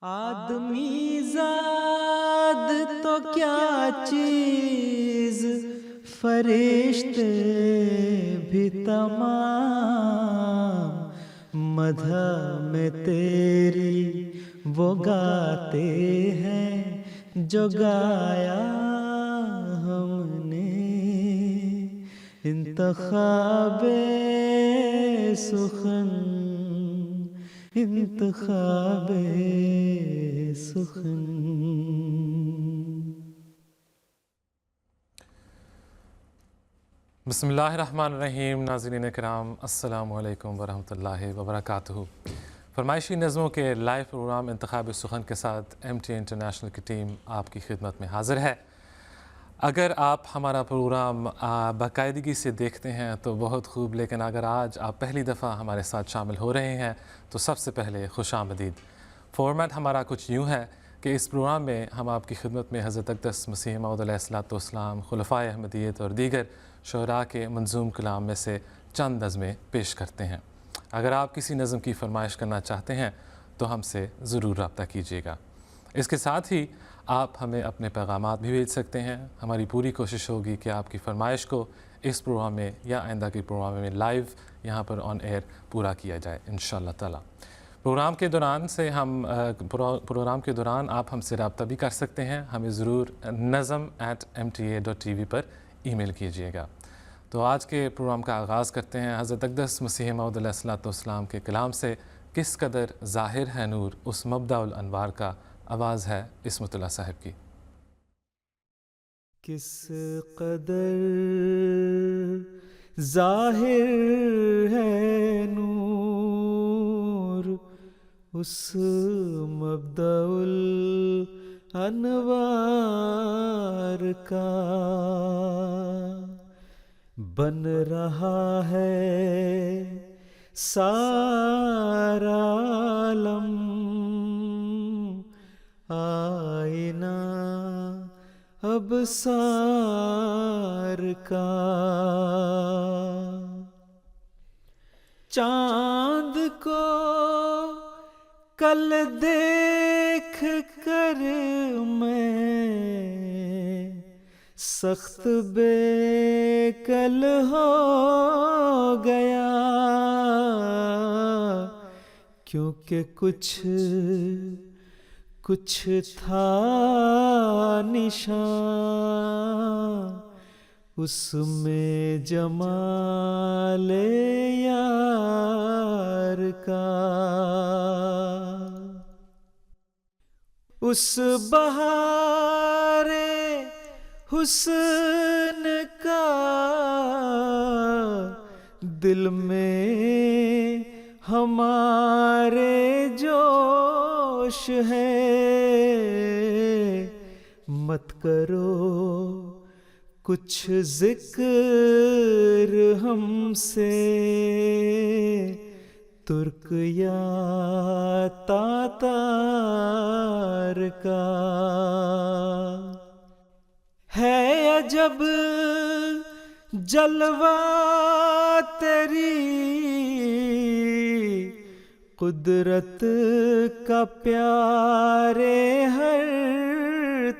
آدمی زاد تو کیا چیز، فرشتے بھی تمام، مدح میں تیری وہ گاتے ہیں جو گایا ہم نے۔ انتخاب سخن، انتخاب سخن۔ بسم اللہ الرحمن الرحیم۔ ناظرین کرام السلام علیکم ورحمۃ اللہ وبرکاتہ۔ فرمائشی نظموں کے لائیو پروگرام انتخاب سخن کے ساتھ MTA انٹرنیشنل کی ٹیم آپ کی خدمت میں حاضر ہے۔ اگر آپ ہمارا پروگرام باقاعدگی سے دیکھتے ہیں تو بہت خوب، لیکن اگر آج آپ پہلی دفعہ ہمارے ساتھ شامل ہو رہے ہیں تو سب سے پہلے خوش آمدید۔ فارمیٹ ہمارا کچھ یوں ہے کہ اس پروگرام میں ہم آپ کی خدمت میں حضرت اقدس مسیح موعود علیہ السلام، خلفائے احمدیت اور دیگر شعراء کے منظوم کلام میں سے چند نظمیں پیش کرتے ہیں۔ اگر آپ کسی نظم کی فرمائش کرنا چاہتے ہیں تو ہم سے ضرور رابطہ کیجیے گا۔ اس کے ساتھ ہی آپ ہمیں اپنے پیغامات بھی بھیج سکتے ہیں۔ ہماری پوری کوشش ہوگی کہ آپ کی فرمائش کو اس پروگرام میں یا آئندہ کے پروگرام میں لائیو یہاں پر آن ایئر پورا کیا جائے انشاءاللہ تعالی۔ پروگرام کے دوران آپ ہم سے رابطہ بھی کر سکتے ہیں۔ ہمیں ضرور nazm@mta.tv پر ای میل کیجیے گا۔ تو آج کے پروگرام کا آغاز کرتے ہیں حضرت اقدس مسیح موعود علیہ السلام کے کلام سے۔ کس قدر ظاہر ہے نور اس مبدأ الانوار کا، آواز ہے عصمت اللہ صاحب کی۔ کس قدر ظاہر ہے نور اس مبدأ الانوار کا، بن رہا ہے سارا عالم آئینہ ابصار کا۔ چاند کو کل دیکھ کر میں سخت بے کل ہو گیا، کیونکہ کچھ تھا نشان اس میں جمال یار کا۔ اس بہار حسن کا دل میں ہمارے جوش ہے، مت کرو کچھ ذکر ہم سے ترک یا تاتار کا۔ ہے عجب جلوہ تیری قدرت کا پیارے ہر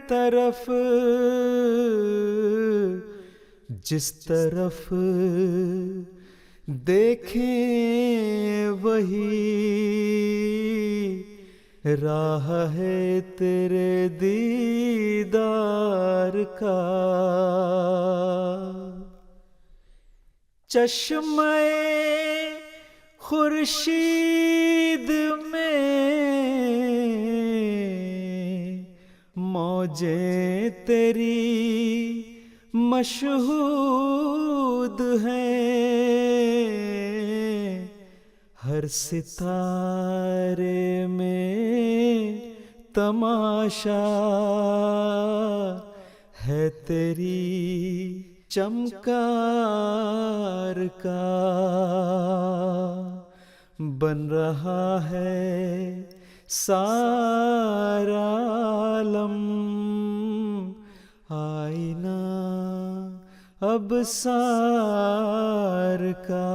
طرف، جس طرف دیکھیں وہی راہ ہے تیرے دیدار کا۔ چشمہ خورشید میں موجیں تیری مشہود ہیں، ہر ستارے میں تماشا ہے تیری چمکار کا۔ بن رہا ہے سارا عالم آئینہ ابصار کا۔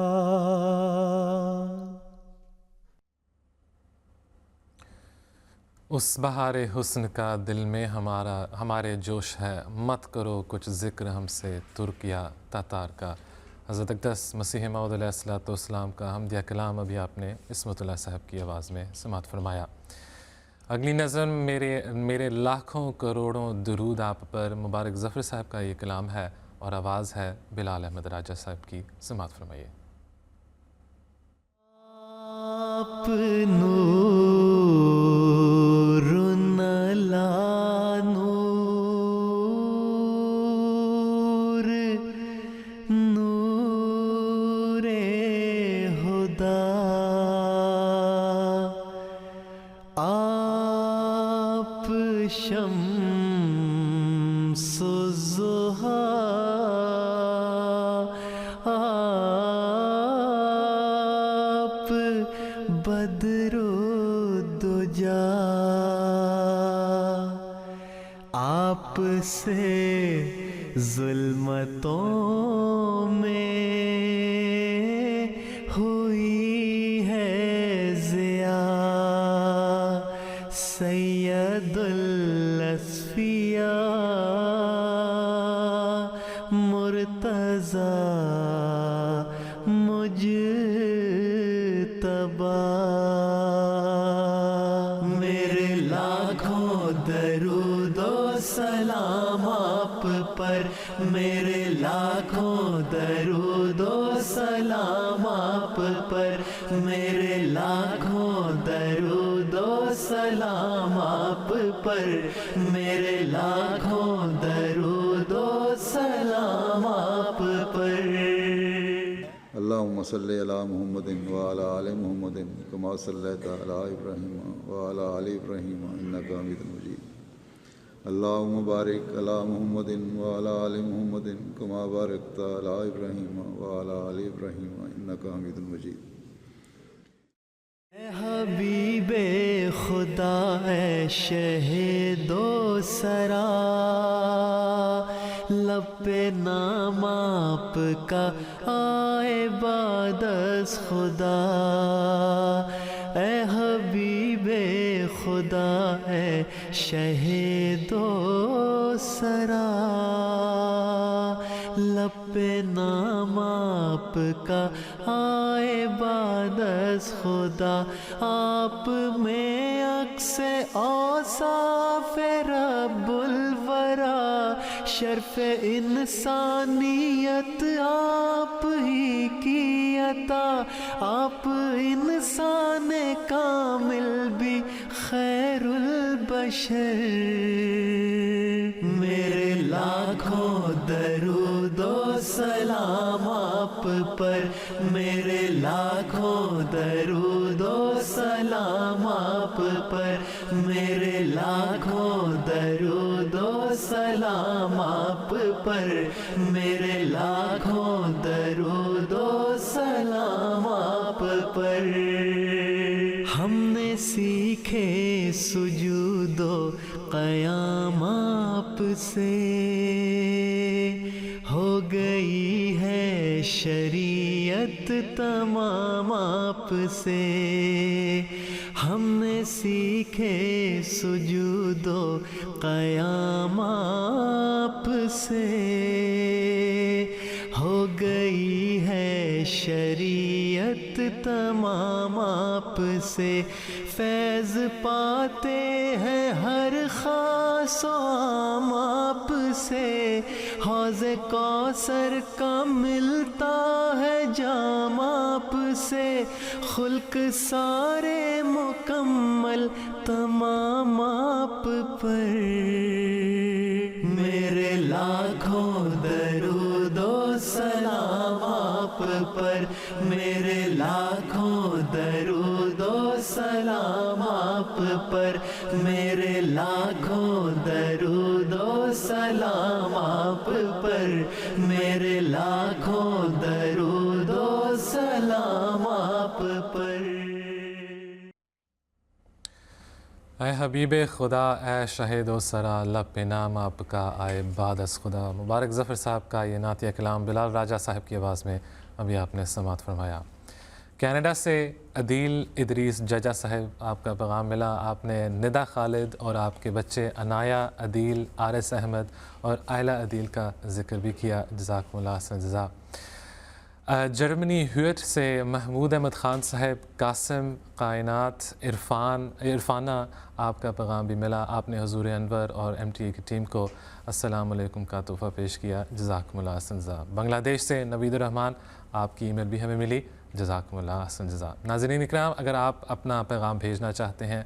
اس بہار حسن کا دل میں ہمارے جوش ہے، مت کرو کچھ ذکر ہم سے ترک یا تاتار کا۔ حضرت اقدس مسیح موعود علیہ الصلوۃ والسلام کا حمدیہ کلام ابھی آپ نے عصمت اللہ صاحب کی آواز میں سماعت فرمایا۔ اگلی نظم میرے لاکھوں کروڑوں درود آپ پر، مبارک ظفر صاحب کا یہ کلام ہے اور آواز ہے بلال احمد راجہ صاحب کی، سماعت فرمائیے۔ آپ نور نلا نور، نور خدا، آپ شمس الضحیٰ، آپ بدر الدجا، آپ سے ظلمتوں میں ہوئی ہے ضیاء، سید الاصفیاء مرتضی مجتبی۔ میرے لاکھوں درود و سلام آپ پر، میرے لاکھوں درود و سلام آپ پر، میرے لاکھوں درود و سلام آپ پر، میرے لاکھوں درود و سلام آپ پر۔ اللہم صلی علی محمد وعلی آل محمد کما صلیت علی ابراہیم وعلی آل ابراہیم انک حمید مجید۔ اللہم بارک علی محمد وعلی آل محمد کما بارکت علی ابراہیم وعلی آل ابراہیم انک حمید مجید۔ اے حبیب خدا، اے شہید و سرا، لب پہ نام آپ کا آئے بعد از خدا۔ اے حبیب خدا، اے شہید و سرا، لب پہ نام آپ کا آئے بعد از خدا۔ آپ میں عکس اوصاف رب الورا، شرف انسانیت آپ ہی کی عطا، آپ انسان کامل بھی خیر البشر۔ میرے لاکھوں درود و سلام آپ پر، میرے لاکھوں درود و سلام آپ پر، میرے لاکھوں درود و سلام آپ پر، میرے لاکھوں درود و سلام آپ پر۔ ہم نے سیکھے سجود و قیام آپ سے، ہو گئی ہے شریعت تمام آپ سے۔ ہم نے سیکھے سجود و قیام آپ سے، ہو گئی ہے شریعت تمام آپ سے۔ فیض پاتے ہیں ہر خاص و عام آپ سے، حوض کوثر کا ملتا ہے جام آپ سے۔ خلق سارے مکمل تمام آپ پر، میرے لاکھوں درود و سلام آپ پر، میرے لاکھوں درود و سلام آپ پر، میرے لاکھوں درود و سلام آپ پر، میرے لاکھوں درود و سلام آپ پر۔ اے حبیب خدا، اے شہید و سرا، لب پہ نام آپ کا آئے بعد از خدا۔ مبارک ظفر صاحب کا یہ نعتیہ کلام بلال راجہ صاحب کی آواز میں ابھی آپ نے سماعت فرمایا۔ کینیڈا سے عدیل ادریس ججا صاحب آپ کا پیغام ملا. آپ نے ندا خالد اور آپ کے بچے عنایا عدیل، آرس احمد اور آئلہ عدیل کا ذکر بھی کیا. جزاکم اللہ حسن جزا. جرمنی ہیوٹ سے محمود احمد خان صاحب، قاسم، کائنات، عرفانہ آپ کا پیغام بھی ملا. آپ نے حضور انور اور ایم ٹی اے کی ٹیم کو السلام علیکم کا تحفہ پیش کیا. جزاکم اللہ حسن جزا. بنگلہ دیش سے نوید الرحمان، آپ کی ای میل بھی ہمیں ملی. جزاکم اللہ حسن جزا. ناظرین اکرام، اگر آپ اپنا پیغام بھیجنا چاہتے ہیں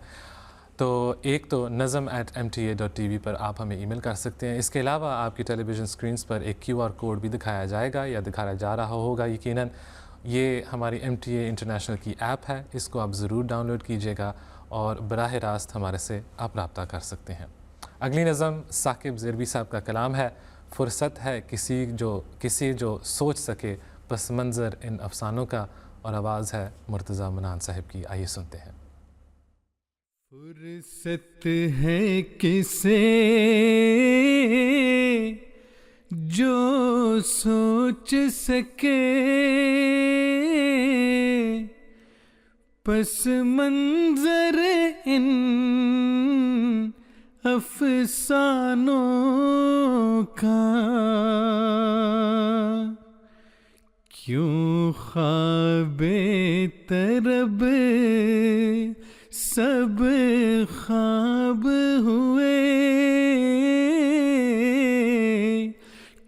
تو ایک تو nazam@mta.tv پر آپ ہمیں ای میل کر سکتے ہیں. اس کے علاوہ آپ کی ٹیلی ویژن سکرینز پر ایک QR کوڈ بھی دکھایا جائے گا یا دکھایا جا رہا ہوگا یقیناً. یہ ہماری MTA انٹرنیشنل کی ایپ ہے، اس کو آپ ضرور ڈاؤن لوڈ کیجیے گا اور براہ راست ہمارے سے آپ رابطہ کر سکتے ہیں. اگلی نظم ثاقب زیربی صاحب کا کلام ہے. فرصت ہے کسی جو سوچ سکے پس منظر ان افسانوں کا، اور آواز ہے مرتضیٰ منان صاحب کی. آئیے سنتے ہیں. فرصت ہے کسے جو سوچ سکے پس منظر ان افسانوں کا. کیوں خواب طرب سب خواب ہوئے،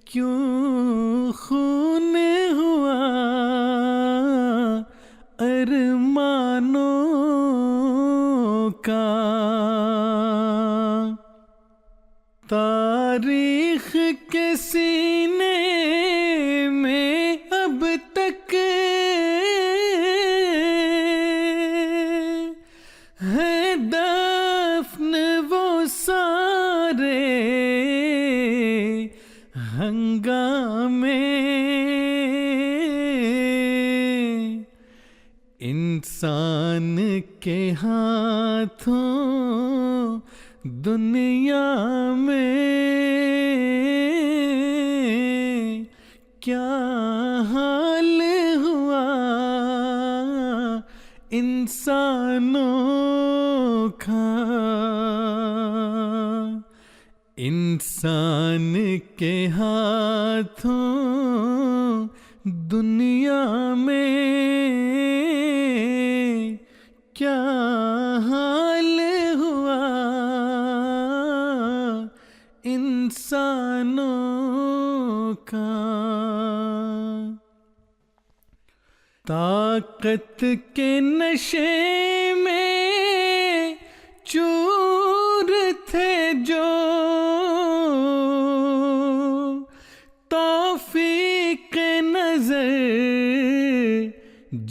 کیوں خون ہوا ارمانوں کا. تاریخ کے سینے میں اب تک ہے دفن وہ سارے ہنگامے. انسان کے ہاتھوں دنیا میں کیا حال ہوا انسانوں کا. انسان کے ہاتھوں دنیا میں کیا حال ہوا انسانوں کا. طاقت کے نشے میں چور تھے جو توفیق نظر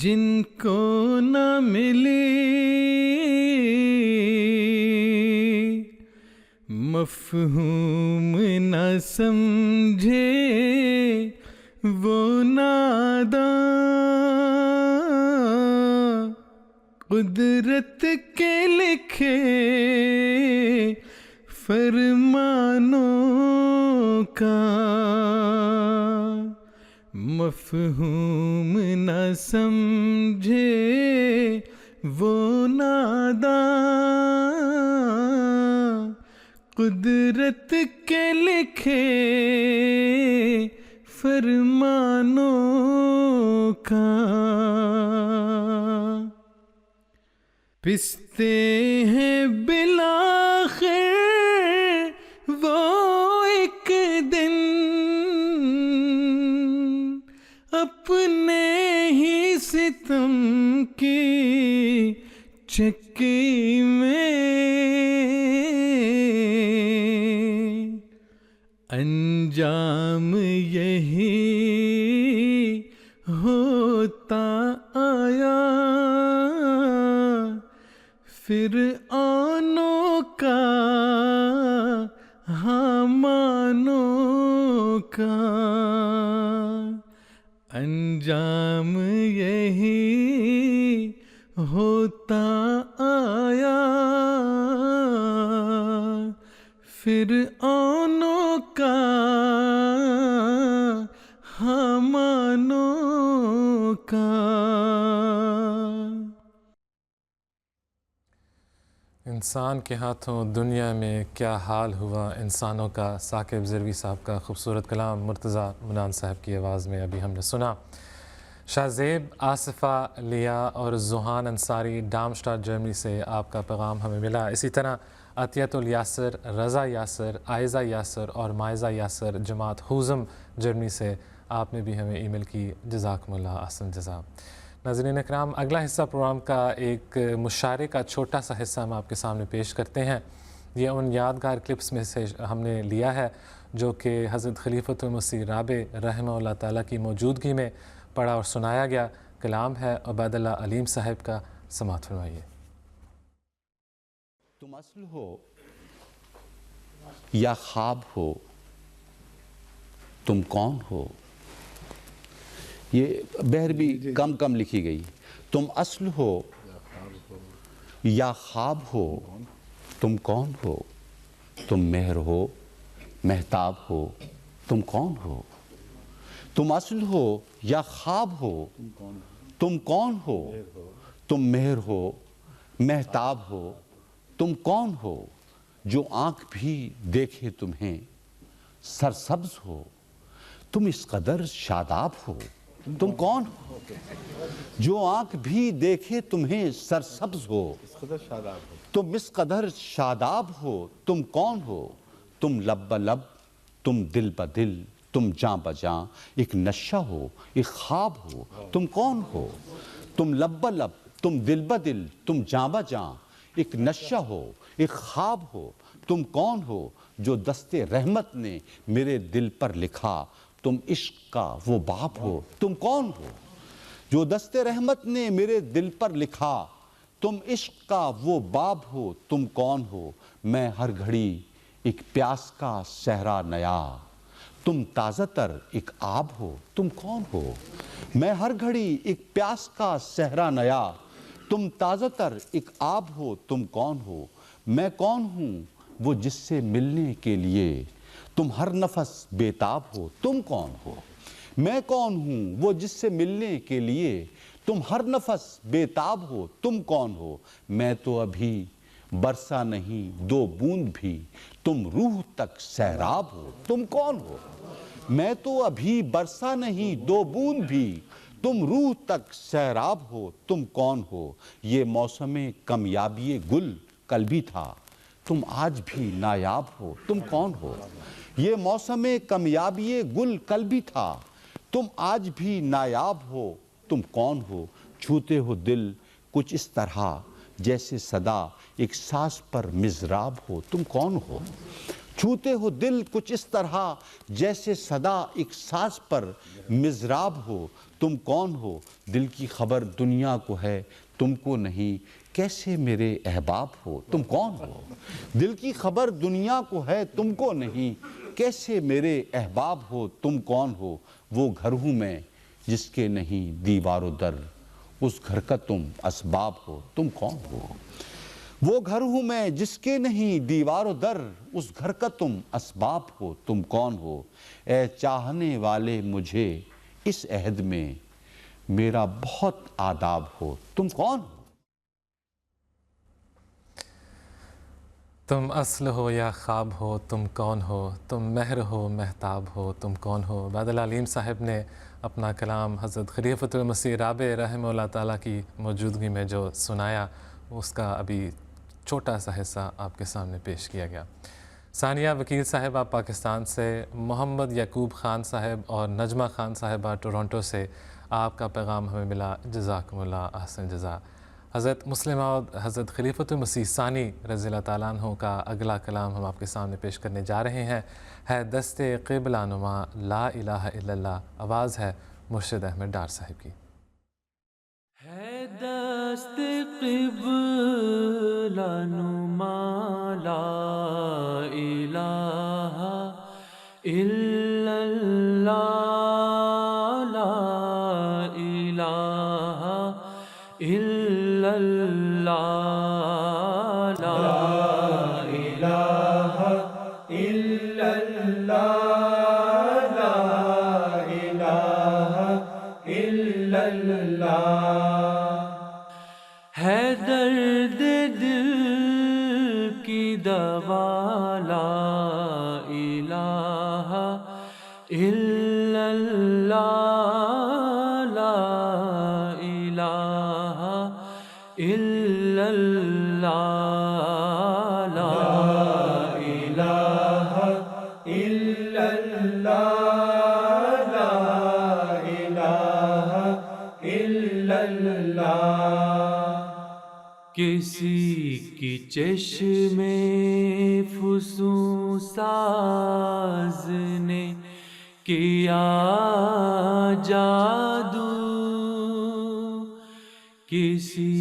جن کو نہ ملی، مفہوم نہ سمجھے وہ ناداں، قدرت کے لکھے فرمانوں کا. مفہوم نہ سمجھے وہ ناداں، قدرت کے لکھے فرمانوں کا. پستے ہیں بالآخر وہ ایک دن اپنے ہی ستم کی چکی میں. انجام یہی ہوتا آیا فرعونوں کا حامانوں کا. انجام یہی ہوتا آیا فرعونوں کا حامانوں کا. انسان کے ہاتھوں دنیا میں کیا حال ہوا انسانوں کا، ثاقب ضروی صاحب کا خوبصورت کلام مرتضیٰ منان صاحب کی آواز میں ابھی ہم نے سنا۔ شاہ زیب، آصفہ لیا اور زوہان انصاری ڈارمسٹاڈٹ جرمنی سے آپ کا پیغام ہمیں ملا۔ اسی طرح عطیت الیاسر، رضا یاسر، عائزہ یاسر اور مائزہ یاسر جماعت ہوزم جرمنی سے آپ نے بھی ہمیں ای میل کی، جزاکم اللہ احسن جزا۔ ناظرین اکرام، اگلا حصہ پروگرام کا ایک مشاعرے کا چھوٹا سا حصہ ہم آپ کے سامنے پیش کرتے ہیں۔ یہ ان یادگار کلپس میں سے ہم نے لیا ہے جو کہ حضرت خلیفۃ المسیح رابع رحمہ اللہ تعالیٰ کی موجودگی میں پڑھا اور سنایا گیا۔ کلام ہے عبید اللہ علیم صاحب کا، سماعت فرمائیے۔ تم اصل ہو یا خواب ہو، تم کون ہو؟ یہ بہر بھی کم کم لکھی گئی۔ تم اصل ہو یا خواب ہو، تم کون ہو؟ تم مہر ہو، مہتاب ہو، تم کون ہو؟ تم اصل ہو یا خواب ہو، تم کون ہو؟ تم مہر ہو، مہتاب ہو، تم کون ہو؟ جو آنکھ بھی دیکھے تمہیں سرسبز ہو، تم اس قدر شاداب ہو، تم کون ہو؟ جو آنکھ بھی دیکھے تمہیں سرسبز ہو، تم اس قدر شاداب ہو، تم کون ہو؟ تم لب بلب، تم دل بدل، تم جاں بجاں، ایک نشہ ہو، ایک خواب ہو، تم کون ہو؟ تم لب بلب، تم دل بدل، تم جاں بجاں، ایک نشہ ہو، ایک خواب ہو، تم کون ہو؟ جو دست رحمت نے میرے دل پر لکھا، تم عشق کا وہ باب ہو، تم کون ہو؟ جو دست رحمت نے میرے دل پر لکھا، تم عشق کا وہ باب ہو، تم کون ہو؟ میں ہر گھڑی ایک پیاس کا صحرا نیا، تم تازہ تر ایک آب ہو، تم کون ہو؟ میں ہر گھڑی ایک پیاس کا صحرا نیا، تم تازہ تر ایک آب ہو، تم کون ہو؟ میں کون ہوں وہ جس سے ملنے کے لیے تم ہر نفس بیتاب ہو، تم کون ہو؟ میں کون ہوں وہ جس سے ملنے کے لیے تم ہر نفس بیتاب ہو، تم کون ہو؟ میں تو ابھی برسا نہیں دو بوند بھی، تم روح تک سیراب ہو، تم کون ہو؟ میں تو ابھی برسا نہیں دو بوند بھی، تم روح تک سیراب ہو، تم کون ہو؟ یہ موسم کمیابی گل کل بھی تھا، تم آج بھی نایاب ہو، تم کون ہو؟ یہ موسم کمیابی گل کل بھی تھا، تم آج بھی نایاب ہو، تم کون ہو؟ چھوتے ہو دل کچھ اس طرح جیسے صدا ایک ساز پر مضراب ہو، تم کون ہو؟ چھوتے ہو دل کچھ اس طرح جیسے صدا ایک ساز پر مضراب ہو، تم کون ہو؟ دل کی خبر دنیا کو ہے تم کو نہیں، کیسے میرے احباب ہو، تم کون ہو؟ دل کی خبر دنیا کو ہے تم کو نہیں، کیسے میرے احباب ہو، تم کون ہو؟ وہ گھر ہوں میں جس کے نہیں دیوار و در، اس گھر کا تم اسباب ہو، تم کون ہو؟ وہ گھر ہوں میں جس کے نہیں دیوار و در، اس گھر کا تم اسباب ہو، تم کون ہو؟ اے چاہنے والے مجھے اس عہد میں میرا بہت آداب ہو، تم کون ہو؟ تم اصل ہو یا خواب ہو، تم کون ہو؟ تم مہر ہو، مہتاب ہو، تم کون ہو؟ عبید اللہ علیم صاحب نے اپنا کلام حضرت خلیفۃ المسیح رابع رحمہ اللہ تعالیٰ کی موجودگی میں جو سنایا، اس کا ابھی چھوٹا سا حصہ آپ کے سامنے پیش کیا گیا۔ ثانیہ وکیل صاحبہ پاکستان سے، محمد یعقوب خان صاحب اور نجمہ خان صاحبہ ٹورانٹو سے آپ کا پیغام ہمیں ملا، جزاکم اللہ احسن جزا۔ حضرت مسلم موعود حضرت خلیفۃ المسیح ثانی رضی اللہ تعالیٰ عنہ کا اگلا کلام ہم آپ کے سامنے پیش کرنے جا رہے ہیں، ہے دست قبلہ نما لا الہ الا اللہ، آواز ہے مرشد احمد ڈار صاحب کی۔ ہے دست قبلہ نما لا الہ الا اللہ، لا الہ الا اللہ، لا الہ الا اللہ، لا الہ الا اللہ۔ ہے درد دل دوا لا الہ الا اللہ لا الہ الا اللہ لا الہ الا اللہ لا الہ الا اللہ کسی کی چشم فسوں ساز نے کیا جادو کسی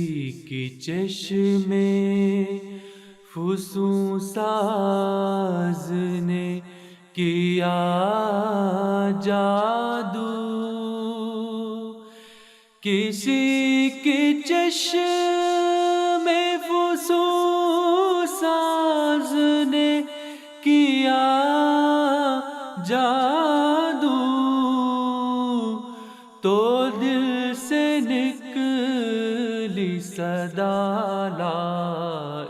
کی چشم فسوں ساز نے کیا جادو کسی کی چشم فسوں ساز نے کیا جادو تو دل سے نکلی صدا لا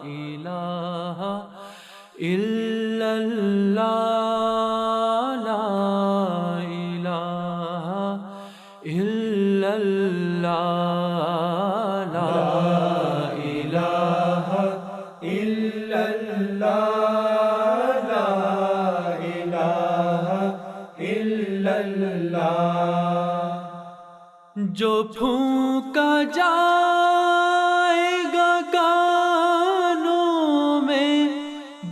الہ الا اللہ لا الہ الا اللہ لا الہ الا اللہ لا الہ الا اللہ جو پھونکا جائے گا کانوں میں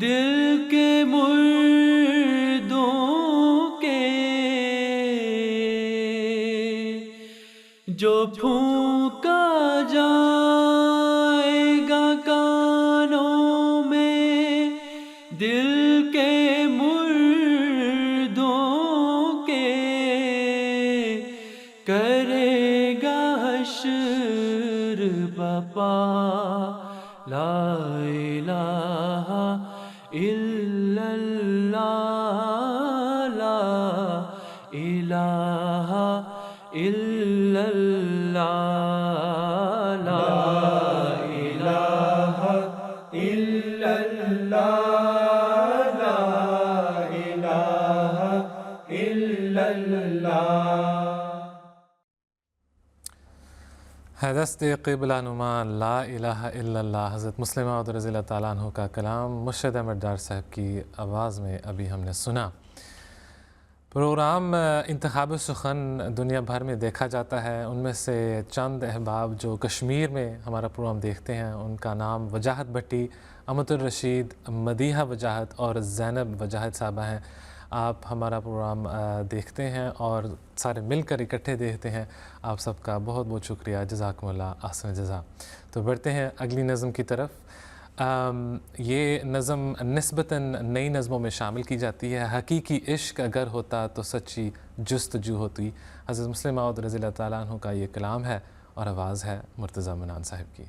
دل کے مردوں کے جو پھونکا جائے گا کانوں میں دل کے مردوں کے کرے گا حشر بپا لا الہ الا اللہ لا الہ الا اللہ لا الہ الا اللہ لا الہ الا اللہ ہے دست قبلہ نما لا الہ الا اللہ حضرت مسلم موعود رضی اللہ تعالیٰ عنہ کا کلام مرشد احمد ڈار صاحب کی آواز میں ابھی ہم نے سنا۔ پروگرام انتخاب سخن دنیا بھر میں دیکھا جاتا ہے، ان میں سے چند احباب جو کشمیر میں ہمارا پروگرام دیکھتے ہیں ان کا نام وجاہت بھٹی، امت الرشید، مدیحہ وجاہت اور زینب وجاہت صاحبہ ہیں۔ آپ ہمارا پروگرام دیکھتے ہیں اور سارے مل کر اکٹھے دیکھتے ہیں، آپ سب کا بہت بہت شکریہ، جزاکم اللہ احسن جزا۔ تو بڑھتے ہیں اگلی نظم کی طرف۔ یہ نظم نسبتاً نئی نظموں میں شامل کی جاتی ہے۔ حقیقی عشق اگر ہوتا تو سچی جستجو ہوتی، حضرت مسلم موعود رضی اللہ تعالیٰ عنہ کا یہ کلام ہے اور آواز ہے مرتضیٰ منان صاحب کی۔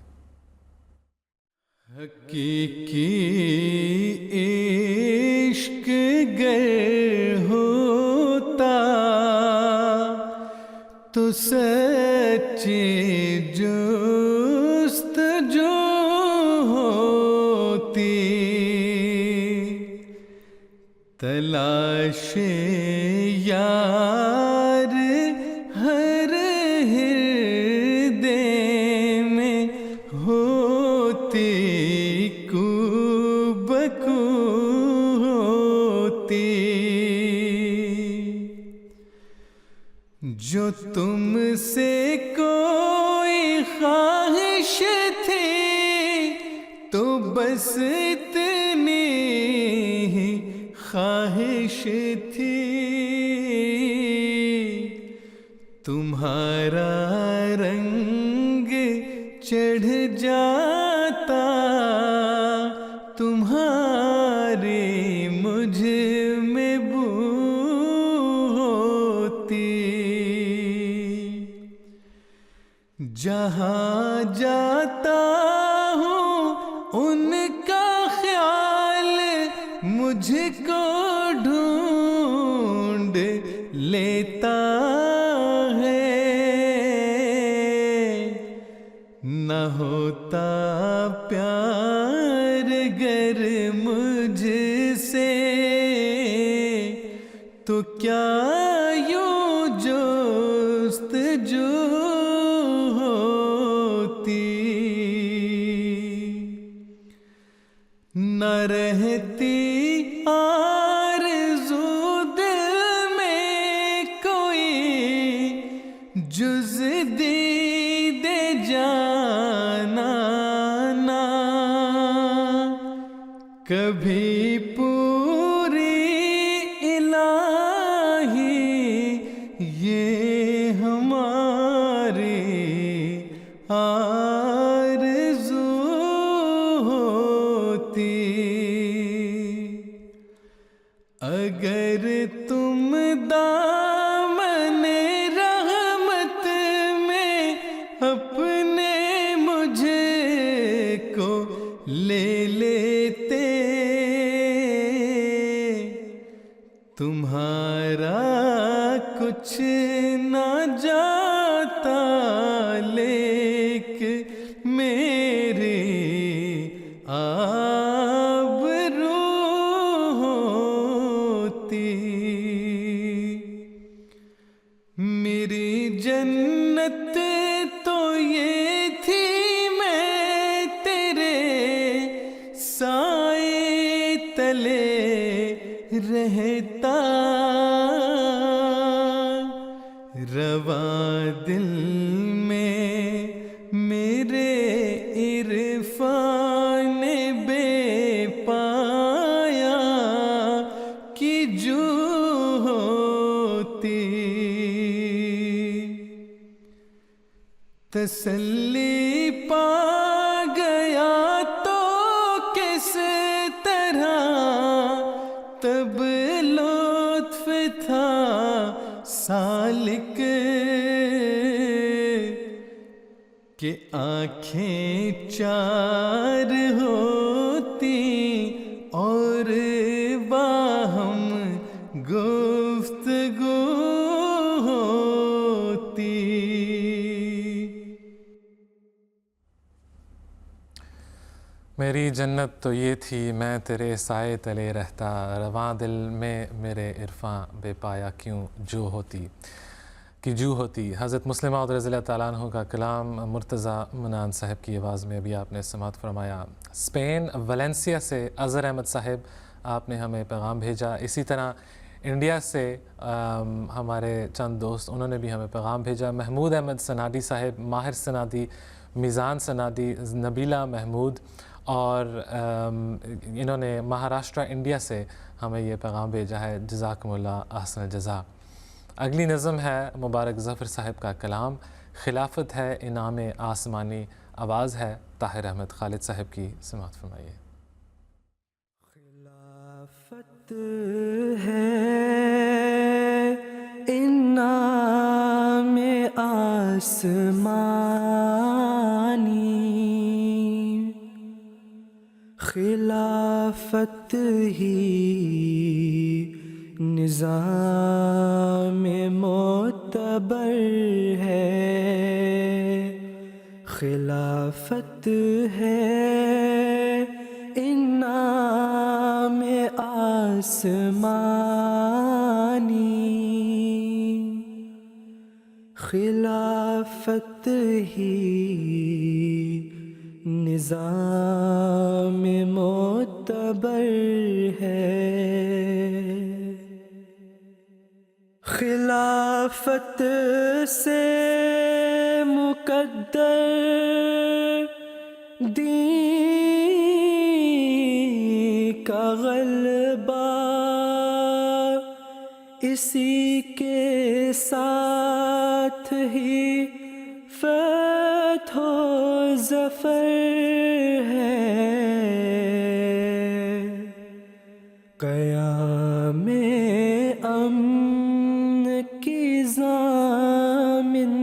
حقیقی عشق گر ہوتا تو سچی جستجو ہوتی، تلاش یار ہر ہردے میں ہوتی، کو بکو ہوتی، جو تم سے کوئی خواہش تھی تو بس اتنی ہی خواہش تھی، تمہارا رنگ چڑھ جاتا تمہاری مجھ میں بو ہوتی، جہاں جاتا ہوں ان کا خیال مجھ کو ڈھونڈ لیتا ہے، نہ ہوتا پیار گر مجھ سے تو کیا یوں جستجو ہوتی، نہ رہتی آرزو دل میں کوئی جز دید جانانا، کبھی پوری الہی یہ ہماری آرزو ہوتی، اگر تم دامن رحمت میں اپنے مجھے کو لے لیتے، تمہارا کچھ نہ جاتا لیکن میرے آبرو ہوتی، میری جنت تو یہ تھی میں تیرے سائے تلے رہتا، رواں دل میں میرے عرفان بے پایا کی جو ہوتی، تسلی پا گیا تو کس طرح تب لطف تھا سالک، کہ آنکھیں چار ہوتی اور باہم گفتگو ہوتی۔ میری جنت تو یہ تھی میں تیرے سائے تلے رہتا، رواں دل میں میرے عرفاں بے پایا کیوں جو ہوتی کی جو ہوتی۔ حضرت مسلمہ عود رضی اللہ تعالیٰ عنہ کا کلام مرتضیٰ منان صاحب کی آواز میں ابھی آپ نے سماعت فرمایا۔ اسپین ویلنسیا سے اظہر احمد صاحب آپ نے ہمیں پیغام بھیجا، اسی طرح انڈیا سے ہمارے چند دوست انہوں نے بھی ہمیں پیغام بھیجا۔ محمود احمد سنادی صاحب، ماہر سنادی، میزان سنادی، نبیلہ محمود، اور انہوں نے مہاراشٹرا انڈیا سے ہمیں یہ پیغام بھیجا ہے، جزاکم اللہ احسن الجزا۔ اگلی نظم ہے مبارک ظفر صاحب کا کلام، خلافت ہے انعام آسمانی، آواز ہے طاہر احمد خالد صاحب کی، سماعت فرمائیے۔ خلافت ہے انعام آسمانی، خلافت ہی نظام معتبر ہے، خلافت ہے انعام آسمانی، خلافت ہی نظام معتبر ہے، خلافت سے مقدر دین کا غلبہ، اسی کے ساتھ ہی فتح و ظفر ہے، قیام امن کی ضامن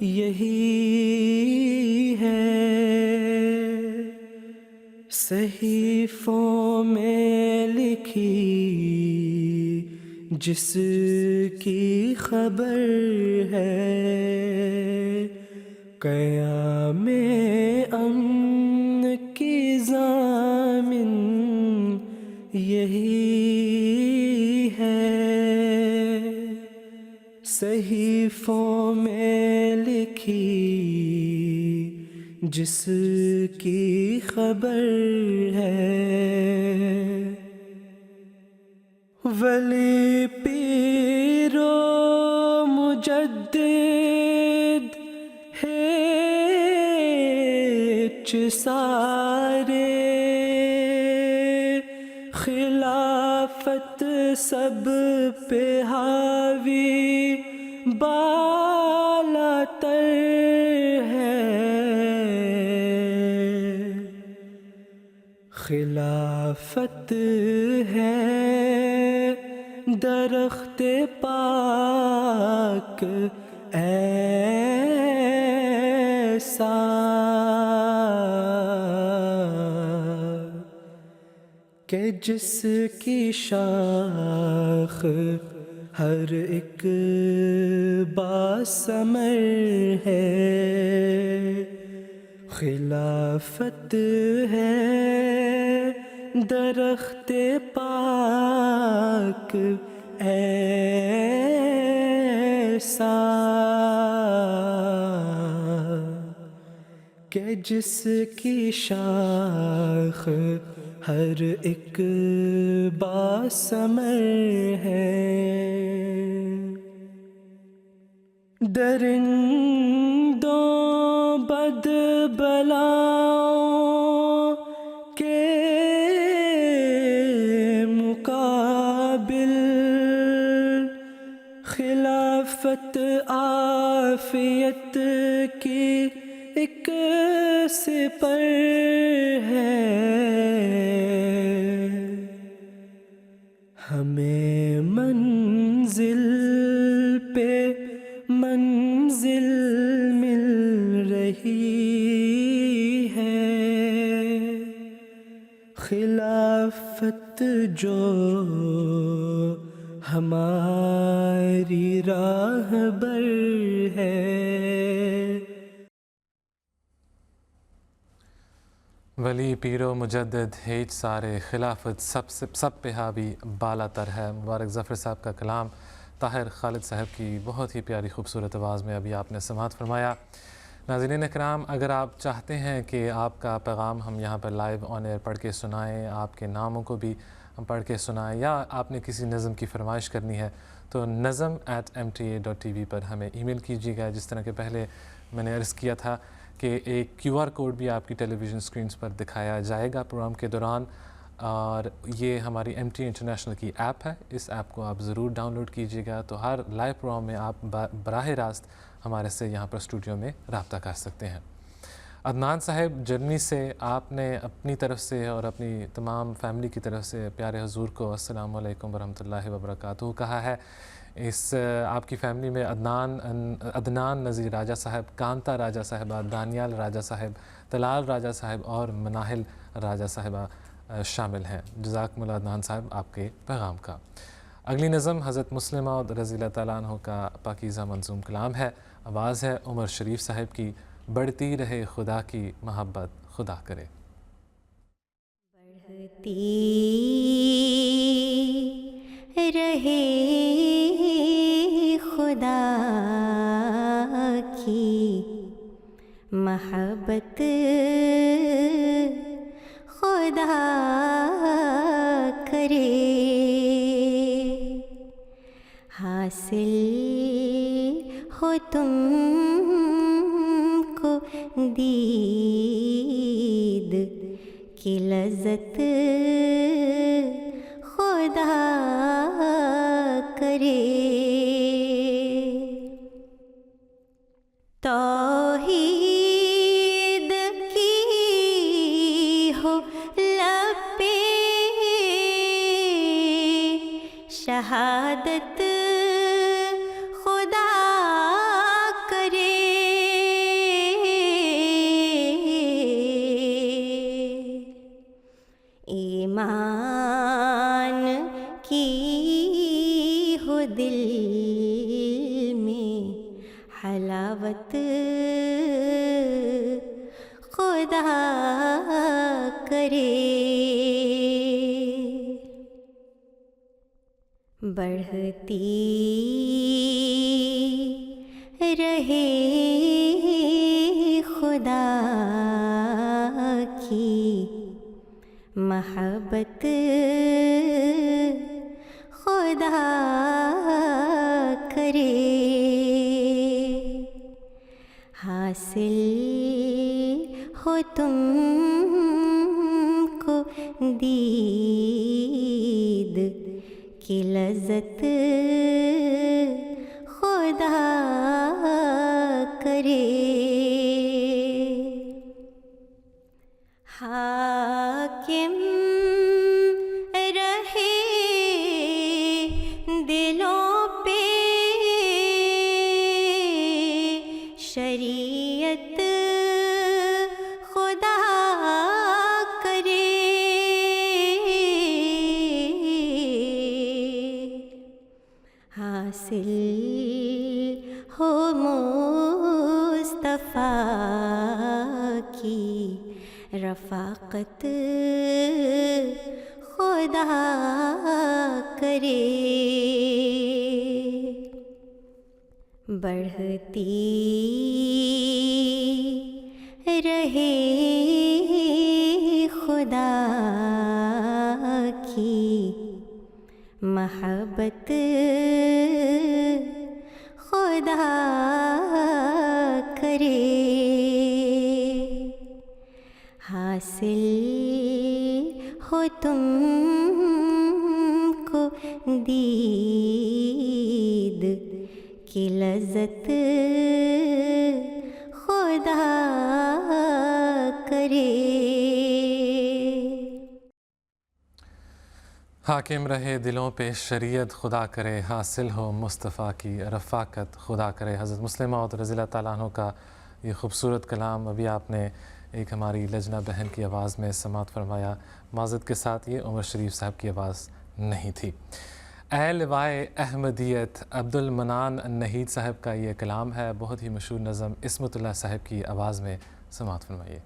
یہی ہے، صحیفوں میں لکھی جس کی خبر ہے، قیام امن کی ضامن یہی ہے صحیفوں میں لکھی جس کی خبر ہے، ولی پیر و مجدد ہیچ سارے، خلافت سب پہ حاوی بالا تر ہے، خلافت ہے درخت پاک ایسا کہ جس کی شاخ ہر ایک باثمر ہے، خلافت ہے درخت پاک ایسا کہ جس کی شاخ ہر ایک باثمر ہے، درندوں بد بلاؤں کے مقابل خلافت عافیت کی ایک سپر ہے، ہمیں منزل پہ منزل مل رہی ہے، خلافت جو ہماری راہبر ہے۔ ولی پیر و مجدد ہیچ سارے، خلافت سب پہ حاوی بالا تر ہے۔ مبارک ظفر صاحب کا کلام طاہر خالد صاحب کی بہت ہی پیاری خوبصورت آواز میں ابھی آپ نے سماعت فرمایا۔ ناظرین اکرام، اگر آپ چاہتے ہیں کہ آپ کا پیغام ہم یہاں پر لائیو آن ایئر پڑھ کے سنائیں، آپ کے ناموں کو بھی ہم پڑھ کے سنائیں، یا آپ نے کسی نظم کی فرمائش کرنی ہے تو nazm@mta.tv پر ہمیں ای میل کیجیے گا۔ جس طرح کہ پہلے میں نے عرض کیا تھا کہ ایک QR کوڈ بھی آپ کی ٹیلی ویژن اسکرینز پر دکھایا جائے گا پروگرام کے دوران، اور یہ ہماری MTA انٹرنیشنل کی ایپ ہے، اس ایپ کو آپ ضرور ڈاؤن لوڈ کیجیے گا، تو ہر لائیو پروگرام میں آپ براہ راست ہمارے سے یہاں پر اسٹوڈیو میں رابطہ کر سکتے ہیں۔ عدنان صاحب جرمنی سے، آپ نے اپنی طرف سے اور اپنی تمام فیملی کی طرف سے پیارے حضور کو السلام علیکم ورحمۃ اللہ وبرکاتہ کہا ہے۔ اس آپ کی فیملی میں عدنان نذیر راجہ صاحب، کانتا راجہ صاحبہ، دانیال راجہ صاحب، طلال راجہ صاحب اور مناہل راجہ صاحبہ شامل ہیں۔ جزاکم اللہ عدنان صاحب آپ کے پیغام کا۔ اگلی نظم حضرت مسلمہ رضی اللہ تعالیٰ عنہ کا پاکیزہ منظوم کلام ہے، آواز ہے عمر شریف صاحب کی۔ بڑھتی رہے خدا کی محبت خدا کرے۔ بڑھتی رہے خدا کی محبت خدا کرے، حاصل ہو تم کو دید کی لذت خدا کرے، توحید کی ہو لب پہ شہادت خدا کرے، ایمان کی ہو دل میں حلاوت خدا کرے، بڑھتی رہے خدا کی محبت خدا کرے حاصل ہو تم کو دید کی لذت خدا کرے حاکم رہے دلوں پہ شریعت خدا کرے حاصل ہو مصطفیٰ کی رفاقت خدا کرے بڑھتی رہے خدا کی محبت خدا کرے حاصل ہو تم کو دید کی لذت خدا کرے حاکم رہے دلوں پہ شریعت خدا کرے حاصل ہو مصطفیٰ کی رفاقت خدا کرے. حضرت مسلم موعود رضی اللہ تعالیٰ عنہ کا یہ خوبصورت کلام ابھی آپ نے ایک ہماری لجنہ بہن کی آواز میں سماعت فرمایا. معذرت کے ساتھ یہ عمر شریف صاحب کی آواز نہیں تھی. اے لوائے احمدیت عبد المنان نہید صاحب کا یہ کلام ہے. بہت ہی مشہور نظم عصمت اللہ صاحب کی آواز میں سماعت فرمائیے.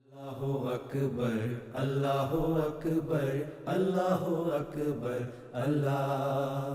اللہ اکبر اللہ اکبر اللہ اکبر اللہ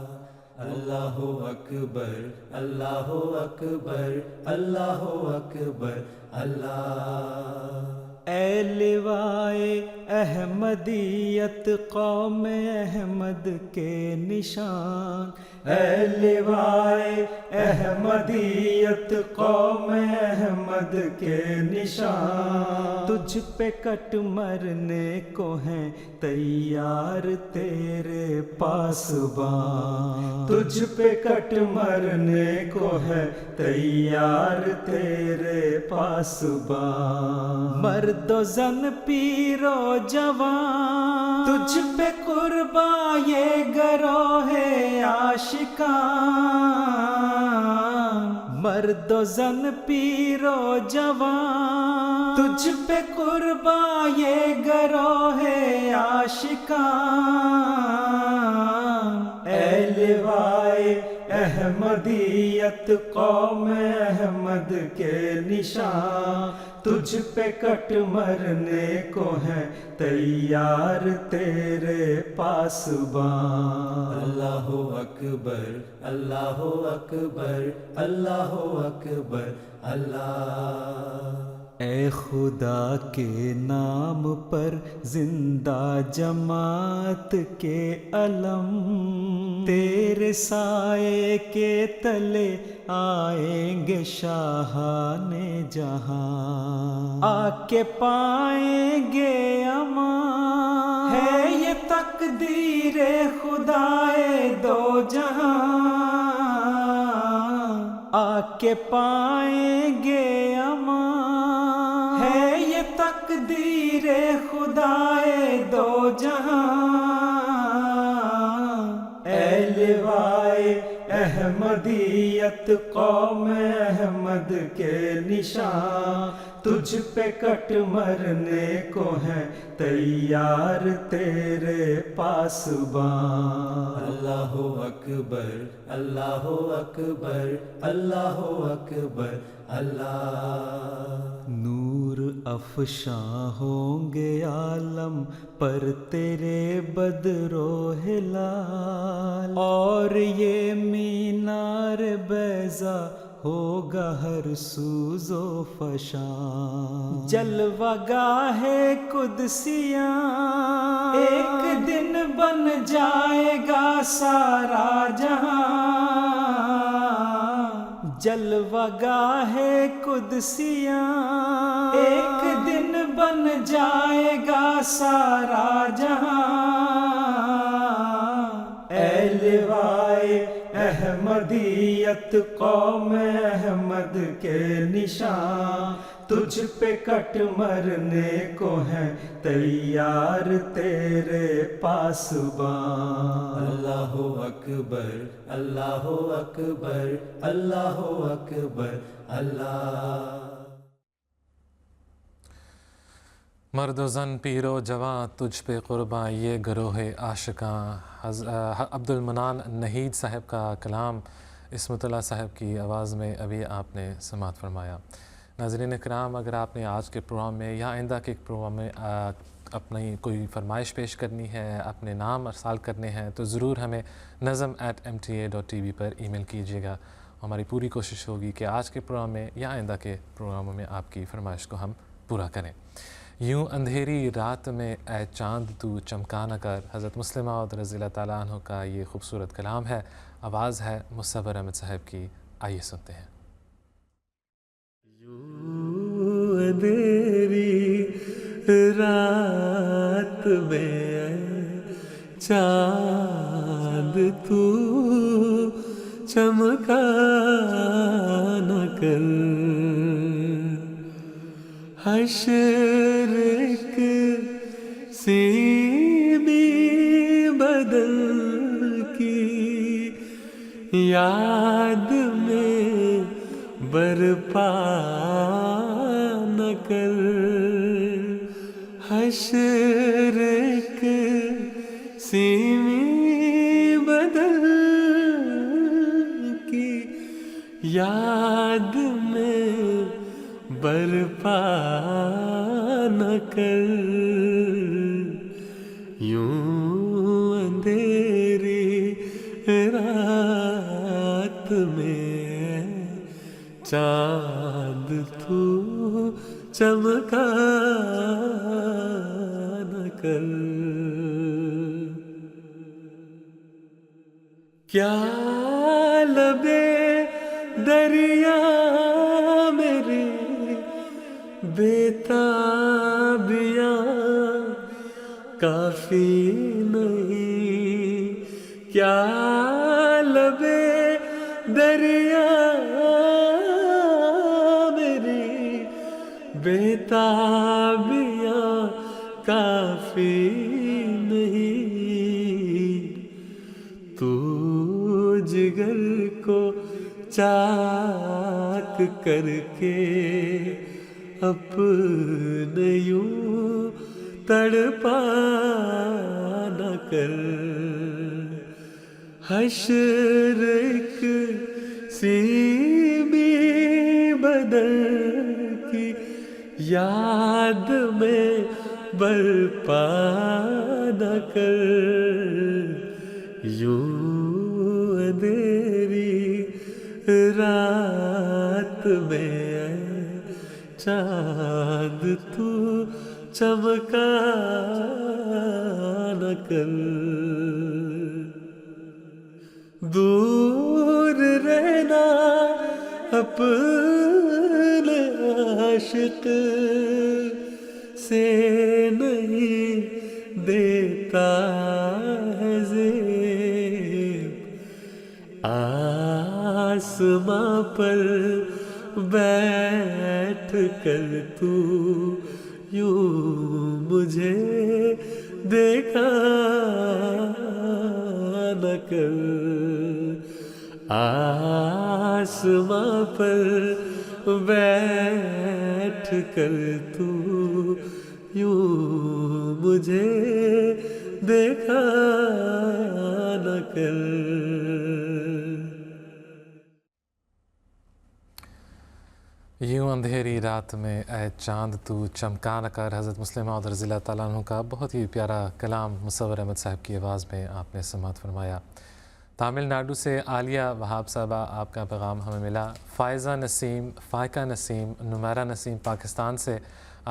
اللہ اکبر اللہ اکبر اللہ اکبر اللہ. اے لوائے احمدیت قوم احمد کے نشان اے لوائے احمدیت قوم احمد کے نشان تجھ پہ کٹ مرنے کو ہیں تیار تیرے پاسبان تجھ پہ کٹ مرنے کو ہے تیار تیرے پاسبان مرد و زن پیر و جوان تجھ پہ قربان یہ گروہ عاشقان مرد و زن پیر و جوان تجھ پہ قربان یہ گروہ عاشقان. اے لوائے احمدیت قوم احمد کے نشان تجھ پہ کٹ مرنے کو ہے تیار تیرے پاسبان. اللہ اکبر اللہ اکبر اللہ اکبر اللہ. اے خدا کے نام پر زندہ جماعت کے علم تیرے سائے کے تلے آئیں گے شاہان جہاں آ کے پائیں گے امان ہے یہ تقدیر خدائے دو جہاں آ کے پائیں گے امان ہے یہ تقدیر خدائے دو جہاں. اے لوائے احمدیت قوم احمد کے نشان تجھ پہ کٹ مرنے کو ہے تیار تیرے پاسبان. اللہ اکبر اللہ اکبر اللہ اکبر اللہ. نور نور افشاں ہوں گے عالم پر تیرے بدرو ہلال، اور یہ مینار بیضا ہوگا ہر سوز و فشاں، جلوہ گاہ قدسیاں ایک دن بن جائے گا سارا جہاں، جلوہ گاہ قدسیاں ایک دن بن جائے گا سارا جہاں، اے لوائے احمدیت قوم احمد کے نشان، تجھ پہ کٹ مرنے کو ہیں تیار تیرے پاسبان، اللہ اکبر اللہ اکبر اللہ اکبر اللہ۔ مرد و زن پیر و جواں تجھ پہ قرباں یہ گروہ عاشقاں، عبد المنان نہید صاحب کا کلام عصمت اللہ صاحب کی آواز میں ابھی آپ نے سماعت فرمایا۔ ناظرین کرام، اگر آپ نے آج کے پروگرام میں یا آئندہ کے پروگرام میں اپنی کوئی فرمائش پیش کرنی ہے، اپنے نام ارسال کرنے ہیں، تو ضرور ہمیں nazm@mta.tv پر ای میل کیجیے گا۔ ہماری پوری کوشش ہوگی کہ آج کے پروگرام میں یا آئندہ کے پروگراموں میں آپ کی فرمائش کو ہم پورا کریں۔ یوں اندھیری رات میں اے چاند تو چمکا نہ کر، حضرت مسلم موعود رضی اللہ تعالیٰ عنہ کا یہ خوبصورت کلام ہے، آواز ہے مصور احمد صاحب کی، آئیے سنتے ہیں۔ یوں اندھیری رات میں چاند تو چمکا نہ کر، حشر سیمی بدل کی یاد میں برپا نہ کر، حشر سیمی بدل کی یاد میں برپا نہ کر، یوں اندھیری رات میں چاند تو چمکا نہ کر۔ کیا لبے دریا میرے بے تابیاں کافی نہیں، کیا لبے دریا میری بے تابیاں کافی نہیں، تو جگر کو چاک کر کے اپنے یوں تڑپا نہ کر، حشر سیمی بدل کی یاد میں برپا نہ کر، یوں اندھیری رات میں چاند تو چمکا نہ کر، دور رہنا اپنے عاشق سے نہیں دیتا ہے زیب، آسماں پر بیٹھ کر تو یوں مجھے دیکھا نہ کر، آسماں پر بیٹھ کر تو یوں مجھے دیکھا نہ کر۔ یوں اندھیری رات میں اے چاند تو چمکا نہ کر، حضرت مسلم موعود رضی اللہ تعالیٰ عنہ کا بہت ہی پیارا کلام مصور احمد صاحب کی آواز میں آپ نے سماعت فرمایا۔ تامل ناڈو سے عالیہ وہاب صاحبہ، آپ کا پیغام ہمیں ملا۔ فائزہ نسیم، فائقہ نسیم، نمیرہ نسیم پاکستان سے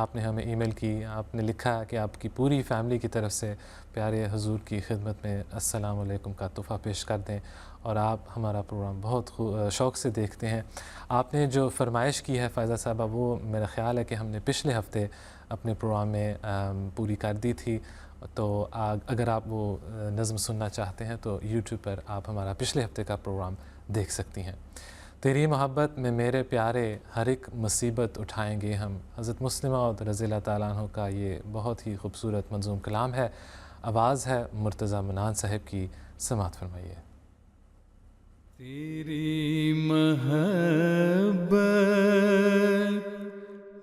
آپ نے ہمیں ای میل کی، آپ نے لکھا کہ آپ کی پوری فیملی کی طرف سے پیارے حضور کی خدمت میں السلام علیکم کا تحفہ پیش کر دیں، اور آپ ہمارا پروگرام بہت شوق سے دیکھتے ہیں۔ آپ نے جو فرمائش کی ہے فائزہ صاحبہ، وہ میرا خیال ہے کہ ہم نے پچھلے ہفتے اپنے پروگرام میں پوری کر دی تھی، تو اگر آپ وہ نظم سننا چاہتے ہیں تو یوٹیوب پر آپ ہمارا پچھلے ہفتے کا پروگرام دیکھ سکتی ہیں۔ تیری محبت میں میرے پیارے ہر ایک مصیبت اٹھائیں گے ہم، حضرت مسلم موعود رضی اللہ تعالیٰ عنہ کا یہ بہت ہی خوبصورت منظوم کلام ہے، آواز ہے مرتضیٰ منان صاحب کی، سماعت فرمائیے۔ تیری محبت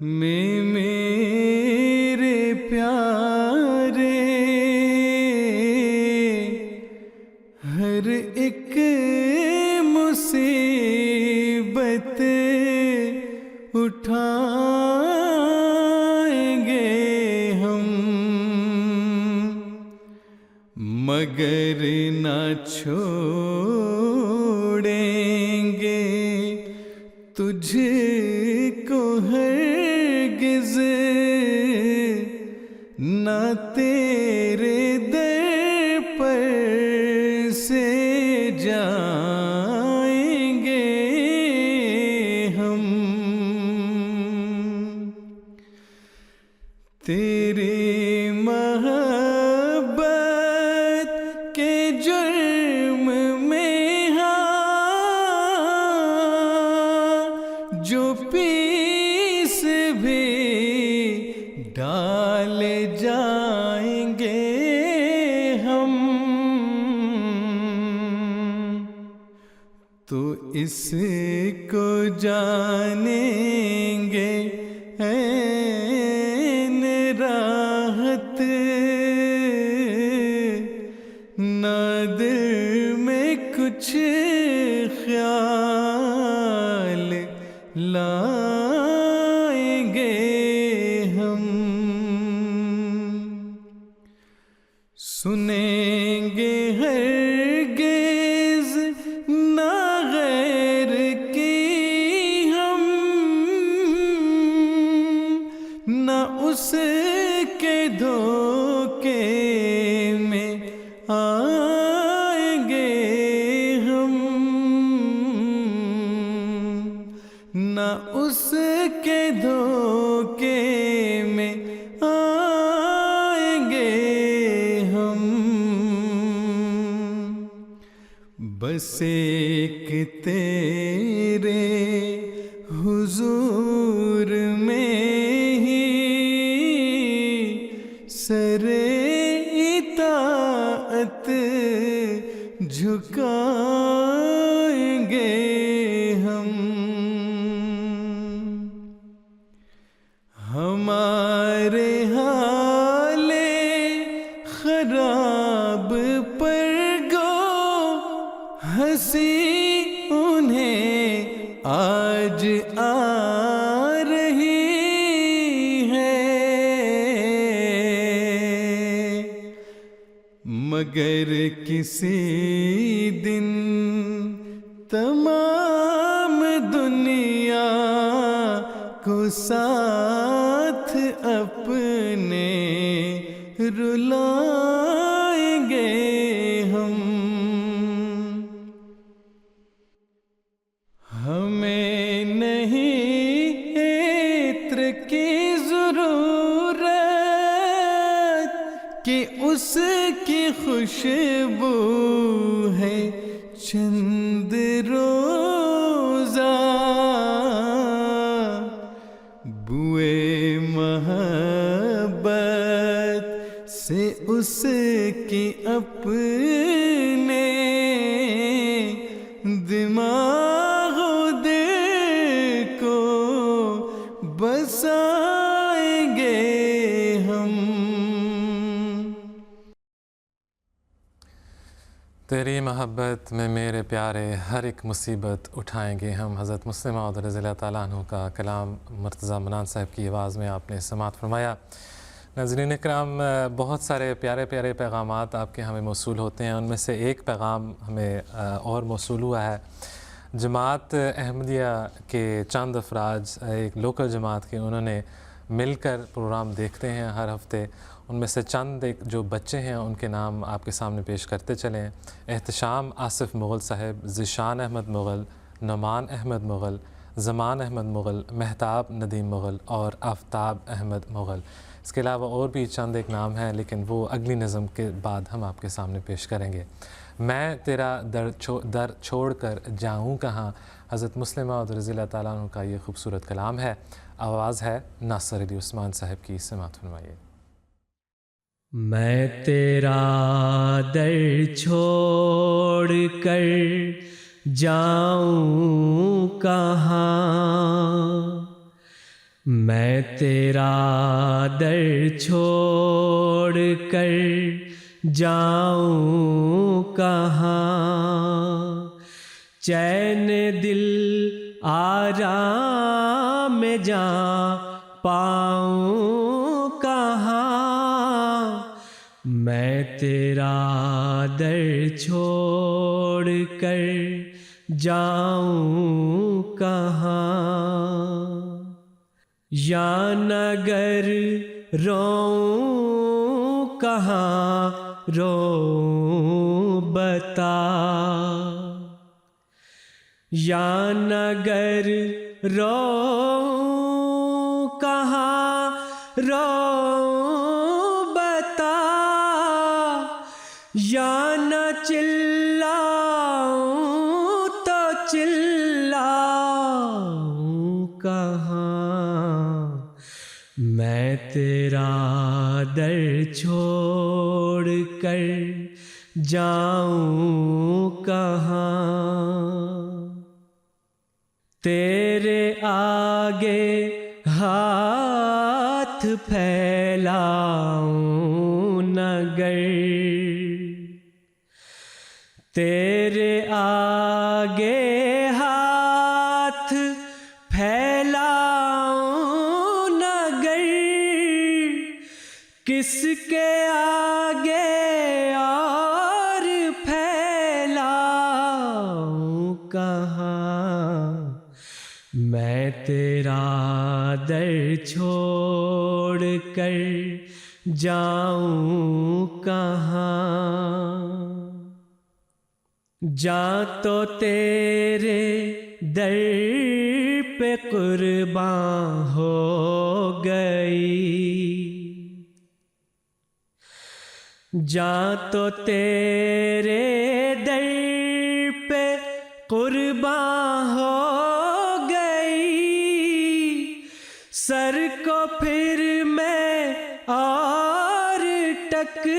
میں میرے پیارے ہر ایک مصیبت اٹھائیں گے ہم، مگر نہ چھوڑیں گے تجھ کو ہرگز، نہ تیرے در پر سے جائیں گے ہم، تیری محبت کے جرم میں جو پیس بھی ڈال جائیں گے ہم، تو اس کو جانیں گے عین راحت، نہ دل میں کچھ خیال لائیں گے ہم، سنیں گے ہرگز نہ غیر کی ہم، نہ اس کے دھوکے میں آئیں گے ہم، نہ اس کے دھوکے میں آئیں گے ہم، بس ایک تیرے حضور میں ہی سر اطاعت جھکائیں گے ہم، ہمارے حال خراب پر گو ہنسی انہیں آج آ رہی ہے، مگر کسی دن تمام دنیا کو ساتھ اپنے رلائیں گے ہم، ہمیں نہیں عطر کی ضرورت کہ اس کی خوشبو ہے چند روزہ، بوئے محبت سے اس کی اپنے دماغ و دل کو بسائیں گے ہم۔ تیری محبت میں میرے پیارے ہر ایک مصیبت اٹھائیں گے ہم. حضرت مسلم موعود رضی اللہ تعالیٰ عنہ کا کلام مرتضیٰ منان صاحب کی آواز میں آپ نے سماعت فرمایا. ناظرین اکرام، بہت سارے پیارے پیارے پیغامات آپ کے ہمیں موصول ہوتے ہیں. ان میں سے ایک پیغام ہمیں اور موصول ہوا ہے. جماعت احمدیہ کے چند افراد، ایک لوکل جماعت کے، انہوں نے مل کر پروگرام دیکھتے ہیں ہر ہفتے. ان میں سے چند ایک جو بچے ہیں ان کے نام آپ کے سامنے پیش کرتے چلیں. احتشام آصف مغل صاحب، ذیشان احمد مغل، نعمان احمد مغل، زمان احمد مغل، مہتاب ندیم مغل اور آفتاب احمد مغل. اس کے علاوہ اور بھی چند ایک نام ہیں، لیکن وہ اگلی نظم کے بعد ہم آپ کے سامنے پیش کریں گے. میں تیرا در چھوڑ کر جاؤں کہاں، حضرت مسلم موعود رضی اللہ تعالیٰ عنہ کا یہ خوبصورت کلام ہے. آواز ہے ناصر علی عثمان صاحب کی. سماعت فرمائیے. میں تیرا در چھوڑ کر جاؤں کہاں، میں تیرا در چھوڑ کر جاؤں کہاں، چین دل آرام میں جا پاؤں کہاں، میں تیرا در چھوڑ کر جاؤں کہاں. یا نگر روؤں کہاں روؤں بتا، یا نگر روؤں کہاں روؤں بتا، یا نہ چلاؤں تو چلاؤں کہاں، میں تیرا در چھوڑ کر جاؤں کہاں. تیرے آگے ہاتھ پھیلاؤں نگر، تیرے آگے ہاتھ پھیلاؤں نگر، کس کے آگے اور پھیلاؤں کہاں، میں تیرا در چھوڑ کر جاؤں کہاں. جاں تو تیرے در پہ قرباں ہو گئی، جاں تو تیرے در پہ قرباں ہو گئی، سر کو پھر میں اور ٹکراؤں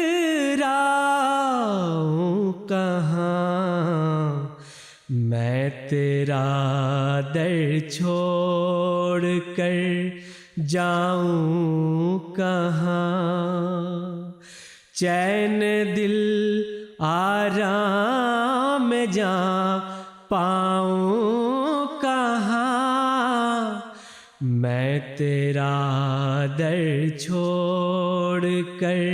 کہاں، میں تیرا در چھوڑ کر جاؤں کہاں، چین دل آرام میں جا پاؤں کہاں، میں تیرا در چھوڑ کر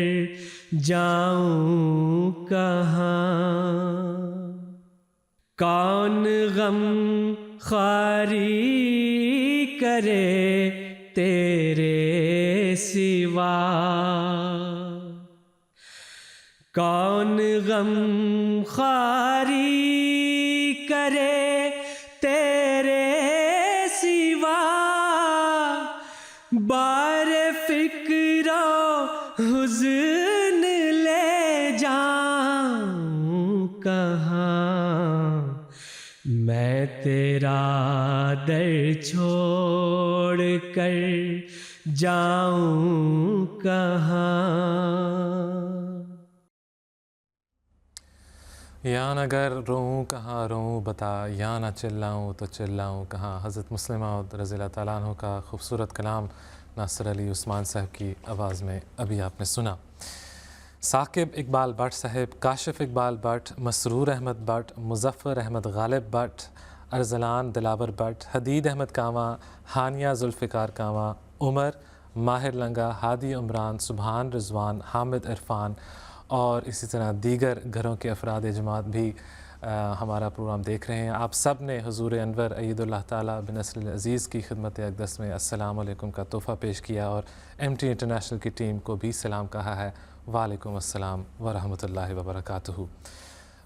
جاؤں کہاں. کون غم خواری کرے تیرے سوا، کون غم خواری کرے تیرے سوا، بار فکر و حزن لے جاؤں کہاں، میں تیرا در چھوڑ کر جاؤں کہاں. یا اگر روؤں کہاں روؤں بتا، یا نہ چلاؤں تو چلاؤں کہاں. حضرت مسلم موعود رضی اللہ تعالیٰ عنہ کا خوبصورت کلام ناصر علی عثمان صاحب کی آواز میں ابھی آپ نے سنا. ثاقب اقبال بٹ صاحب، کاشف اقبال بٹ، مسرور احمد بٹ، مظفر احمد غالب بٹ، ارزلان دلاور بٹ، حدید احمد کانواں، ہانیہ ذوالفقار کانواں، عمر، ماہر لنگا، ہادی عمران، سبحان رضوان، حامد عرفان اور اسی طرح دیگر گھروں کے افراد جماعت بھی ہمارا پروگرام دیکھ رہے ہیں. آپ سب نے حضور انور اید اللہ تعالیٰ بنصر العزیز کی خدمت اقدس میں السلام علیکم کا تحفہ پیش کیا اور ایم ٹی انٹرنیشنل کی ٹیم کو بھی سلام کہا ہے. وعلیکم السلام ورحمۃ اللہ وبرکاتہ.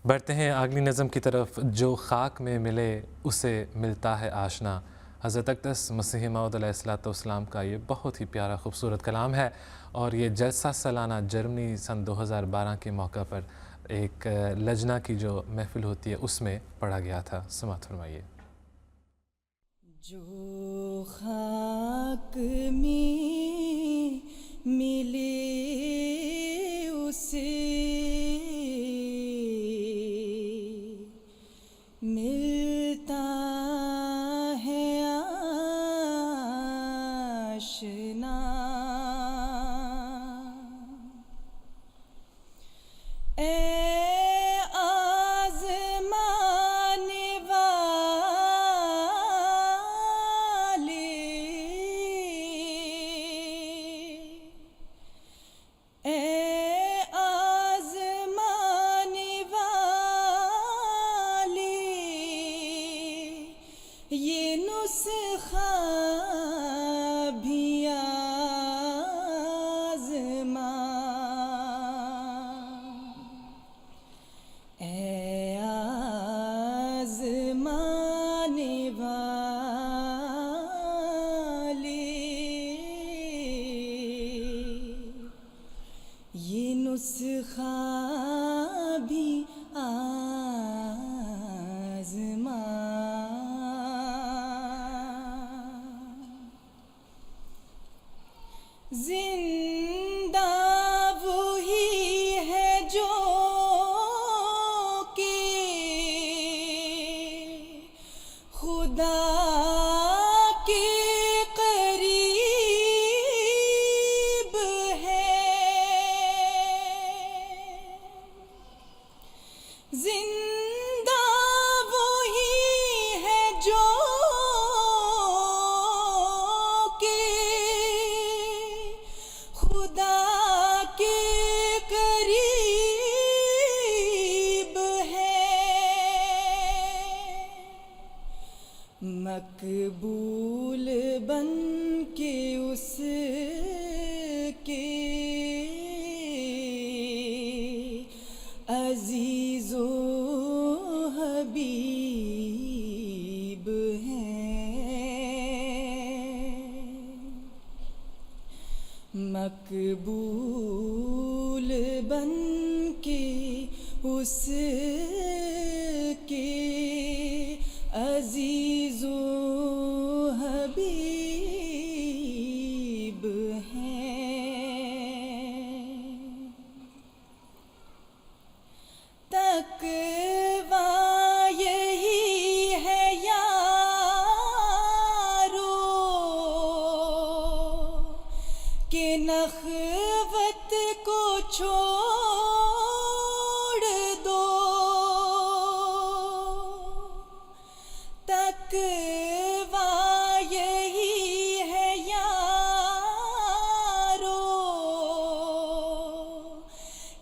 بڑھتے ہیں اگلی نظم کی طرف. جو خاک میں ملے اسے ملتا ہے آشنا. حضرت اقدس مسیح موعود علیہ الصلوۃ والسلام کا یہ بہت ہی پیارا خوبصورت کلام ہے اور یہ جلسہ سالانہ جرمنی سن 2012 کے موقع پر ایک لجنہ کی جو محفل ہوتی ہے اس میں پڑھا گیا تھا. سماعت فرمائیے. جو خاک میں ملے اسے ملتا ہے آشنا. مقبول بن کے اس کے عزیز و حبیب ہیں. مقبول بن کے اس کے عزیز و حبیب ہیں. تقویٰ یہی ہے یارو کہ نخوت کو چھوڑ دو. تقویٰ یہی ہے یارو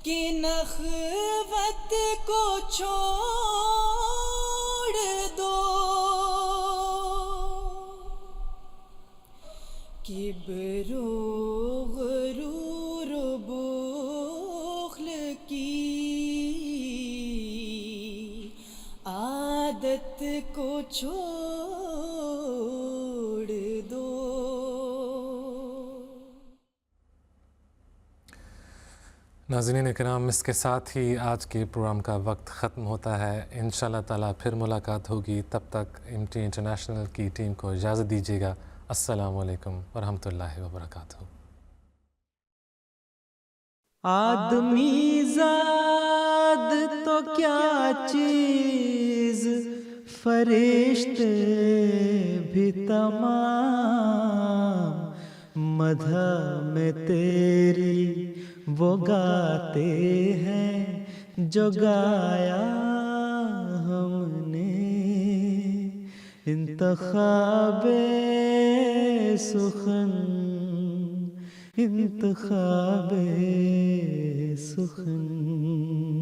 کہ نخوت کو چھوڑ دو. کبر و غرور و بخل کی عادت کو چھوڑ دو. ناظرین اکرام، اس کے ساتھ ہی آج کے پروگرام کا وقت ختم ہوتا ہے. انشاءاللہ تعالیٰ پھر ملاقات ہوگی. تب تک ایم ٹی انٹرنیشنل کی ٹیم کو اجازت دیجیے گا. السلام علیکم ورحمۃ اللہ وبرکاتہ. آدمی زاد تو کیا چیز، فرشتے بھی تمام، مدح میں تیری وہ گاتے ہیں جو گایا ہم نے، انتخاب سخن انتخاب سخن.